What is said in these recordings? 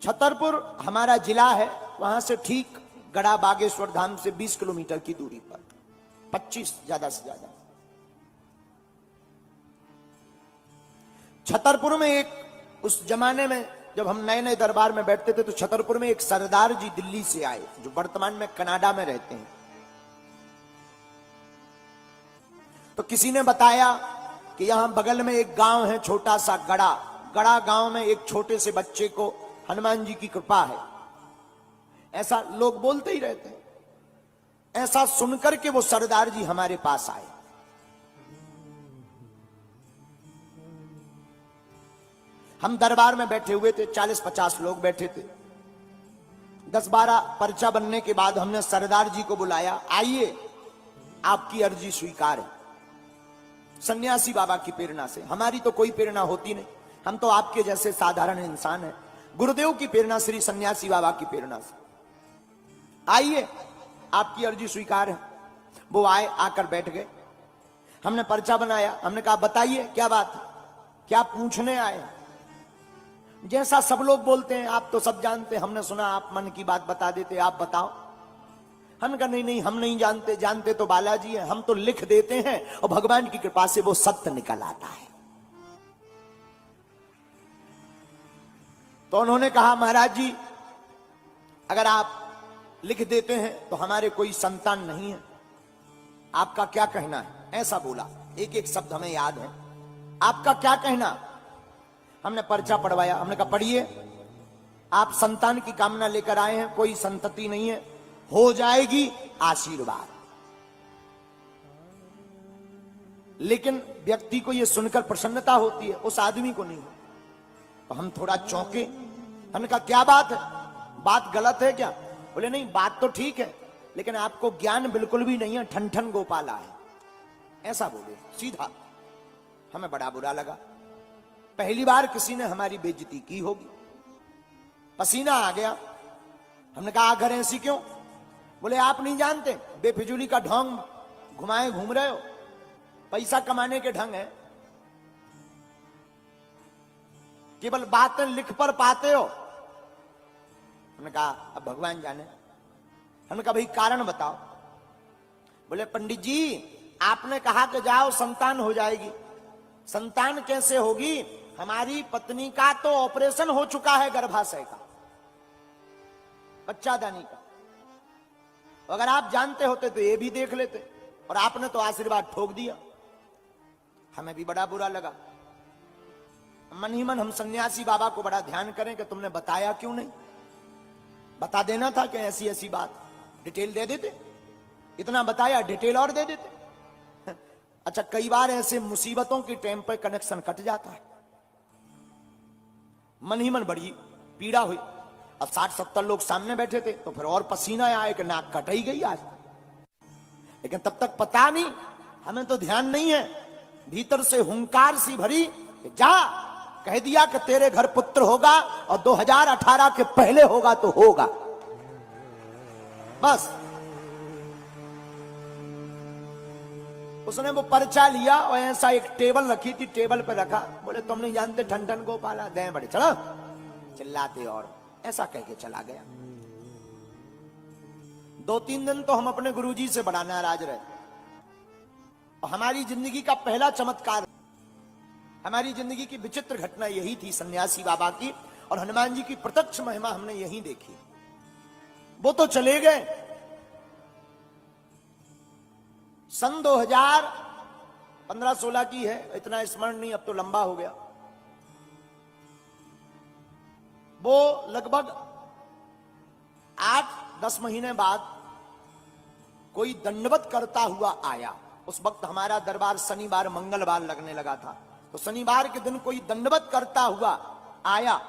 छतरपुर हमारा जिला है, वहां से ठीक गढ़ा बागेश्वर धाम से 20 किलोमीटर की दूरी पर, 25 ज्यादा से ज्यादा। छतरपुर में एक, उस जमाने में जब हम नए नए दरबार में बैठते थे तो छतरपुर में एक सरदार जी दिल्ली से आए, जो वर्तमान में कनाडा में रहते हैं। तो किसी ने बताया कि यहां बगल में एक गांव है छोटा सा गड़ा, गड़ा गांव में एक छोटे से बच्चे को हनुमान जी की कृपा है। ऐसा लोग बोलते ही रहते हैं। ऐसा सुनकर के वो सरदार जी हमारे पास आए। हम दरबार में बैठे हुए थे, 40-50 लोग बैठे थे। 10-12 पर्चा बनने के बाद हमने सरदार जी को बुलाया, आइए आपकी अर्जी स्वीकार है। सन्यासी बाबा की प्रेरणा से, हमारी तो कोई प्रेरणा होती नहीं, हम तो आपके जैसे साधारण इंसान हैं। गुरुदेव की प्रेरणा, श्री सन्यासी बाबा की प्रेरणा से, आइए आपकी अर्जी स्वीकार है। वो आए, आकर बैठ गए। हमने पर्चा बनाया, हमने कहा बताइए क्या बात है, क्या पूछने आए। जैसा सब लोग बोलते हैं, आप तो सब जानते, हमने सुना आप मन की बात बता देते, आप बताओ। हमने कहा नहीं नहीं, हम नहीं जानते, जानते तो बालाजी है, हम तो लिख देते हैं और भगवान की कृपा से वो सत्य निकल आता है। तो उन्होंने कहा महाराज जी, अगर आप लिख देते हैं तो हमारे कोई संतान नहीं है, आपका क्या कहना है। ऐसा बोला, एक एक शब्द हमें याद है, आपका क्या कहना। हमने पर्चा पढ़वाया, हमने कहा पढ़िए, आप संतान की कामना लेकर आए हैं, कोई संतति नहीं है, हो जाएगी आशीर्वाद। लेकिन व्यक्ति को यह सुनकर प्रसन्नता होती है, उस आदमी को नहीं। तो हम थोड़ा चौंके, हमने कहा क्या बात है, बात गलत है क्या। बोले नहीं, बात तो ठीक है, लेकिन आपको ज्ञान बिल्कुल भी नहीं है, ठन ठन गोपाला है। ऐसा बोले सीधा। हमें बड़ा बुरा लगा, पहली बार किसी ने हमारी बेइज्जती की होगी। पसीना आ गया। हमने कहा आखिर ऐसी क्यों। बोले आप नहीं जानते, बेफिजूली का ढोंग घुमाए घूम रहे हो, पैसा कमाने के ढंग है, केवल बातें लिख पर पाते हो। हमने कहा अब भगवान जाने। हमने कहा भाई कारण बताओ। बोले पंडित जी, आपने कहा कि जाओ संतान हो जाएगी। संतान कैसे होगी, हमारी पत्नी का तो ऑपरेशन हो चुका है गर्भाशय का, बच्चादानी का। अगर आप जानते होते तो ये भी देख लेते, और आपने तो आशीर्वाद ठोक दिया। हमें भी बड़ा बुरा लगा। मन ही मन हम सन्यासी बाबा को बड़ा ध्यान करें कि तुमने बताया क्यों नहीं, बता देना था कि ऐसी ऐसी बात, डिटेल दे देते। इतना बताया, डिटेल और दे देते। अच्छा, कई बार ऐसे मुसीबतों के टाइम पर कनेक्शन कट जाता है। मन ही मन बड़ी पीड़ा हुई। अब 60-70 लोग सामने बैठे थे, तो फिर और पसीना आया कि नाक कट ही गई आज। लेकिन तब तक पता नहीं, हमें तो ध्यान नहीं है। भीतर से हुंकार सी भरी, जा कह दिया कि तेरे घर पुत्र होगा, और 2018 के पहले होगा तो होगा, बस। उसने वो पर्चा लिया और ऐसा एक टेबल रखी थी, टेबल पे रखा। बोले तुम नहीं जानते ठन ठन गोपाला, दें बड़े, चलो चिल्लाते, और ऐसा कह के चला गया। 2-3 दिन तो हम अपने गुरुजी से बड़ा नाराज रहे। और हमारी जिंदगी का पहला चमत्कार, हमारी जिंदगी की विचित्र घटना यही थी, सन्यासी बाबा की और हनुमान जी की प्रत्यक्ष महिमा हमने यही देखी। वो तो चले गए। सन 2015-16 की है, इतना स्मरण नहीं, अब तो लंबा हो गया। वो लगभग 8-10 महीने बाद कोई दंडवत करता हुआ आया। उस वक्त हमारा दरबार शनिवार मंगलवार लगने लगा था, तो शनिवार के दिन कोई दंडवत करता हुआ आया।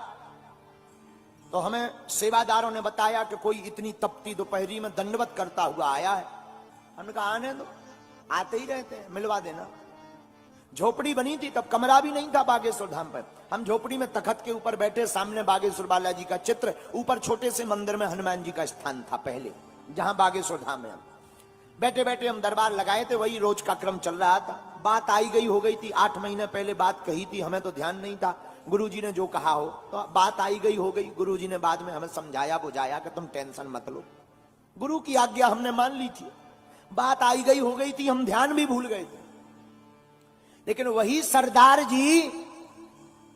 तो हमें सेवादारों ने बताया कि कोई इतनी तपती दोपहरी में दंडवत करता हुआ आया है। हमने कहा आने दो, आते ही रहते हैं, मिलवा देना। झोपड़ी बनी थी तब, कमरा भी नहीं था बागेश्वर धाम पर। हम झोपड़ी में तखत के ऊपर बैठे, सामने बागेश्वर बालाजी का चित्र, ऊपर छोटे से मंदिर में हनुमान जी का स्थान था पहले, जहां बागेश्वर धाम में हम बैठे बैठे हम दरबार लगाए थे। वही रोज का क्रम चल रहा था। बात आई गई हो गई थी, 8 महीने पहले बात कही थी, हमें तो ध्यान नहीं था। गुरुजी ने जो कहा हो, तो बात आई गई हो गई। गुरुजी ने बाद में हमें समझाया बुझाया कि तुम टेंशन मत लो, गुरु की आज्ञा हमने मान ली थी, बात आई गई हो गई थी, हम ध्यान भी भूल गए थे। लेकिन वही सरदार जी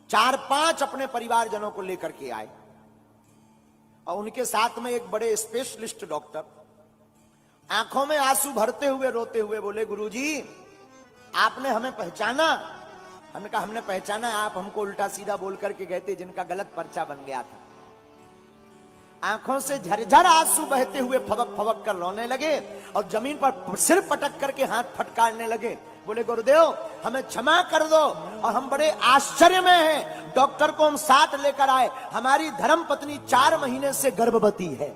4-5 अपने परिवारजनों को लेकर के आए और उनके साथ में एक बड़े स्पेशलिस्ट डॉक्टर, आंखों में आंसू भरते हुए रोते हुए बोले, गुरुजी आपने हमें पहचाना? हमने कहा हमने पहचाना, आप हमको उल्टा सीधा बोल करके गए थे जिनका गलत पर्चा बन गया था। आंखों से झरझर आंसू बहते हुए फबक फबक कर रोने लगे और जमीन पर सिर पटक करके हाथ फटकारने लगे। बोले, गुरुदेव हमें क्षमा कर दो, और हम बड़े आश्चर्य में हैं। डॉक्टर को हम साथ लेकर आए, हमारी धर्म पत्नी 4 महीने से गर्भवती है।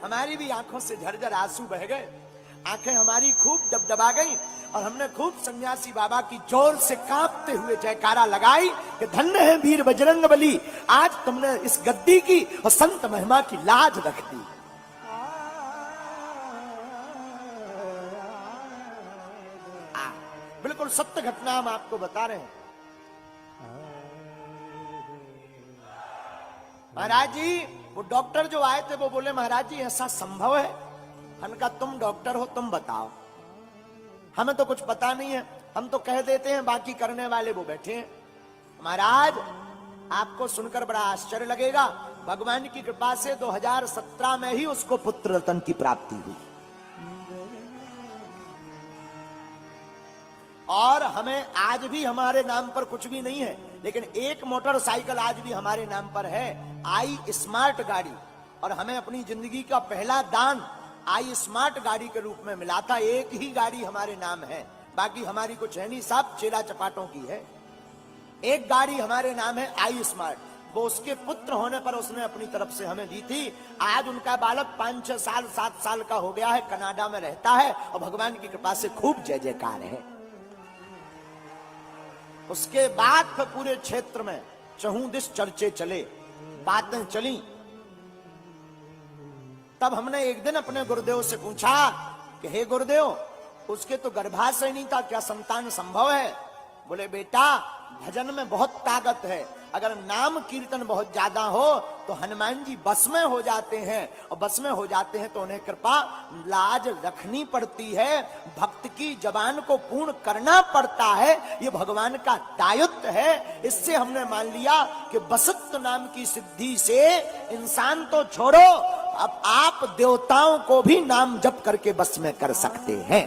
हमारी भी आंखों से झरझर आंसू बह गए, आंखें हमारी खूब डबडबा गई और हमने खूब सन्यासी बाबा की जोर से कांपते हुए जयकारा लगाई कि धन्य है वीर बजरंग बली, आज तुमने इस गद्दी की और संत महिमा की लाज रख दी। बिल्कुल सत्य घटना हम आपको बता रहे हैं। महाराज जी, वो डॉक्टर जो आए थे वो बोले, महाराज जी ऐसा संभव है? हमने कहा तुम डॉक्टर हो, तुम बताओ, हमें तो कुछ पता नहीं है, हम तो कह देते हैं, बाकी करने वाले वो बैठे हैं। महाराज आपको सुनकर बड़ा आश्चर्य लगेगा, भगवान की कृपा से 2017 में ही उसको पुत्र रत्न की प्राप्ति हुई, और हमें आज भी हमारे नाम पर कुछ भी नहीं है, लेकिन एक मोटरसाइकिल आज भी हमारे नाम पर है, आई स्मार्ट गाड़ी, और हमें अपनी जिंदगी का पहला दान आई स्मार्ट गाड़ी के रूप में मिला था। एक ही गाड़ी हमारे नाम है, बाकी हमारी कुछ है नहीं, सब चेला चपाटों की है। एक गाड़ी हमारे नाम है आई स्मार्ट, वो उसके पुत्र होने पर उसने अपनी तरफ से हमें दी थी। आज उनका बालक 5-6 साल 7 साल का हो गया है, कनाडा में रहता है और भगवान की कृपा से खूब जय जयकार है। उसके बाद फिर पूरे क्षेत्र में चहुं दिस चर्चे चले, बातें चली। तब हमने एक दिन अपने गुरुदेव से पूछा कि हे गुरुदेव, उसके तो गर्भाशय नहीं था, क्या संतान संभव है? बोले, बेटा भजन में बहुत ताकत है, अगर नाम कीर्तन बहुत ज्यादा हो तो हनुमान जी बस में हो जाते हैं, और बस में हो जाते हैं तो उन्हें कृपा लाज रखनी पड़ती है, भक्त की जबान को पूर्ण करना पड़ता है, ये भगवान का दायित्व है। इससे हमने मान लिया कि बसत्व नाम की सिद्धि से इंसान तो छोड़ो, अब आप देवताओं को भी नाम जप करके बस में कर सकते हैं।